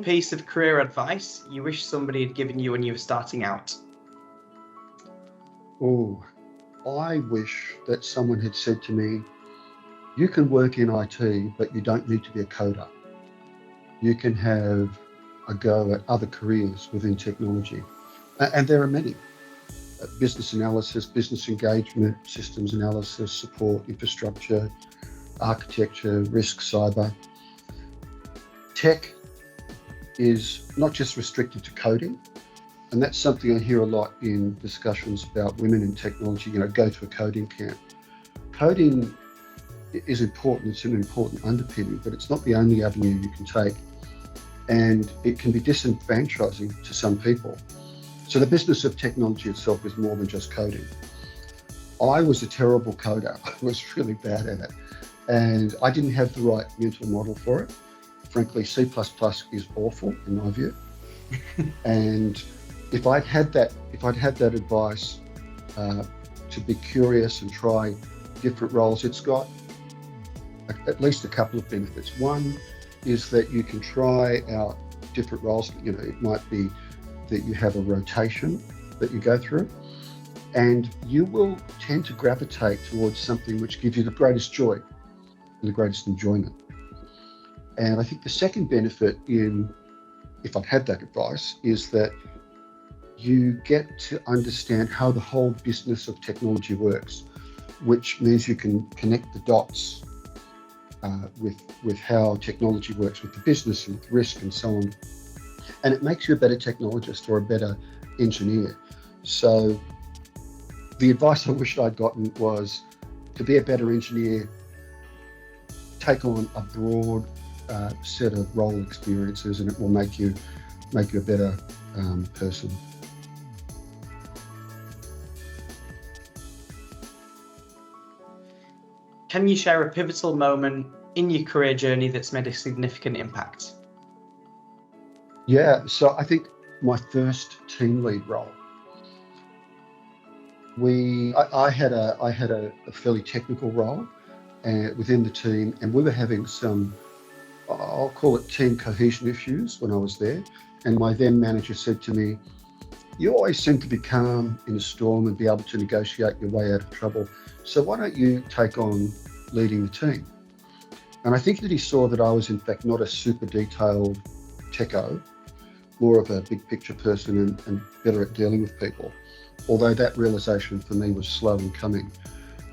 one piece of career advice you wish somebody had given you when you were starting out? Oh, I wish that someone had said to me, you can work in IT, but you don't need to be a coder. You can have a go at other careers within technology. And there are many. Business analysis, business engagement, systems analysis, support, infrastructure, architecture, risk, cyber. Tech is not just restricted to coding, and that's something I hear a lot in discussions about women in technology, go to a coding camp. Coding is important, it's an important underpinning, but it's not the only avenue you can take, and it can be disenfranchising to some people. So the business of technology itself is more than just coding. I was a terrible coder. I was really bad at it, and I didn't have the right mental model for it. Frankly, C++ is awful in my view. And if I'd had that advice to be curious and try different roles, it's got at least a couple of benefits. One is that you can try out different roles. It might be that you have a rotation that you go through, and you will tend to gravitate towards something which gives you the greatest joy and the greatest enjoyment. And I think the second benefit if I'd had that advice, is that you get to understand how the whole business of technology works, which means you can connect the dots with how technology works with the business and with risk and so on. And it makes you a better technologist or a better engineer. So the advice I wish I'd gotten was to be a better engineer, take on a broad set of role experiences, and it will make you a better person. Can you share a pivotal moment in your career journey that's made a significant impact? Yeah, so I think my first team lead role, I had a fairly technical role within the team, and we were having some, I'll call it team cohesion issues when I was there. And my then manager said to me, you always seem to be calm in a storm and be able to negotiate your way out of trouble. So why don't you take on leading the team? And I think that he saw that I was in fact not a super detailed techo, more of a big picture person and better at dealing with people. Although that realization for me was slow in coming.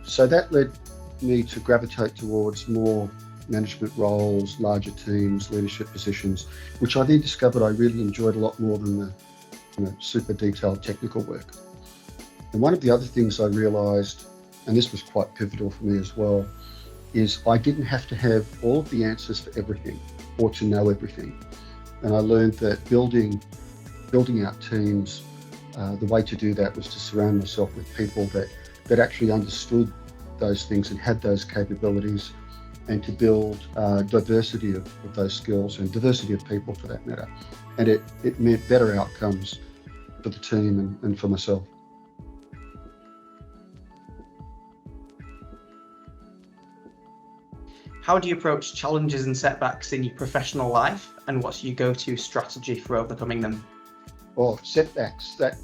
So that led me to gravitate towards more management roles, larger teams, leadership positions, which I then discovered I really enjoyed a lot more than the super detailed technical work. And one of the other things I realized, and this was quite pivotal for me as well, is I didn't have to have all of the answers for everything or to know everything. And I learned that building out teams, the way to do that was to surround myself with people that actually understood those things and had those capabilities, and to build diversity of those skills and diversity of people for that matter. And it meant better outcomes for the team and for myself. How do you approach challenges and setbacks in your professional life, and what's your go-to strategy for overcoming them? Oh, setbacks. That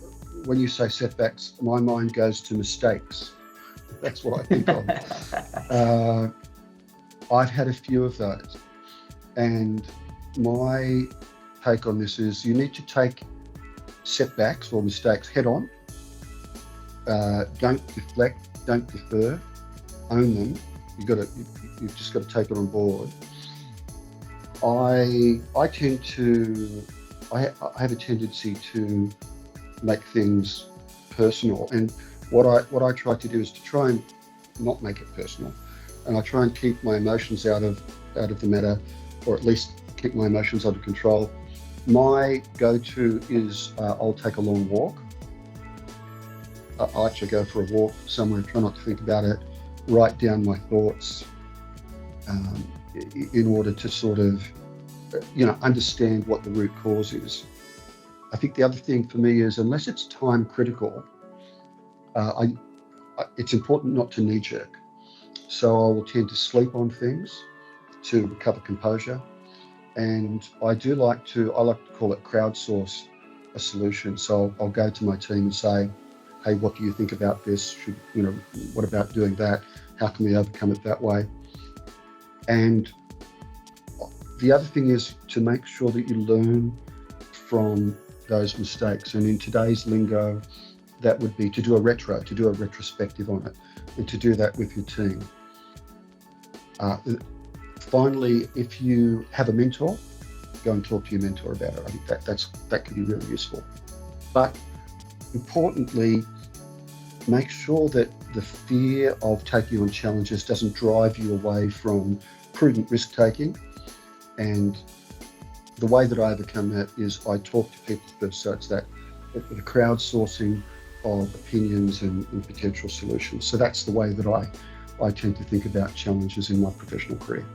when you say setbacks, my mind goes to mistakes. That's what I think of. I've had a few of those, and my take on this is you need to take setbacks or mistakes head on. Don't deflect, don't defer, own them. You've just got to take it on board. I have a tendency to make things personal, and what I try to do is to try and not make it personal, and I try and keep my emotions out of the matter, or at least keep my emotions under control. My go-to is I'll take a long walk. I actually go for a walk somewhere, try not to think about it, write down my thoughts in order to sort of understand what the root cause is. I think the other thing for me is, unless it's time critical, it's important not to knee jerk. So I will tend to sleep on things to recover composure. And I like to call it crowdsource a solution. So I'll go to my team and say, hey, what do you think about this? What about doing that? How can we overcome it that way? And the other thing is to make sure that you learn from those mistakes. And in today's lingo, that would be to do a retrospective on it, and to do that with your team. Finally, if you have a mentor, go and talk to your mentor about it. I think that could be really useful. But importantly, make sure that the fear of taking on challenges doesn't drive you away from prudent risk taking. And the way that I overcome that is I talk to people first. So it's that the crowdsourcing of opinions and potential solutions. So that's the way that I tend to think about challenges in my professional career.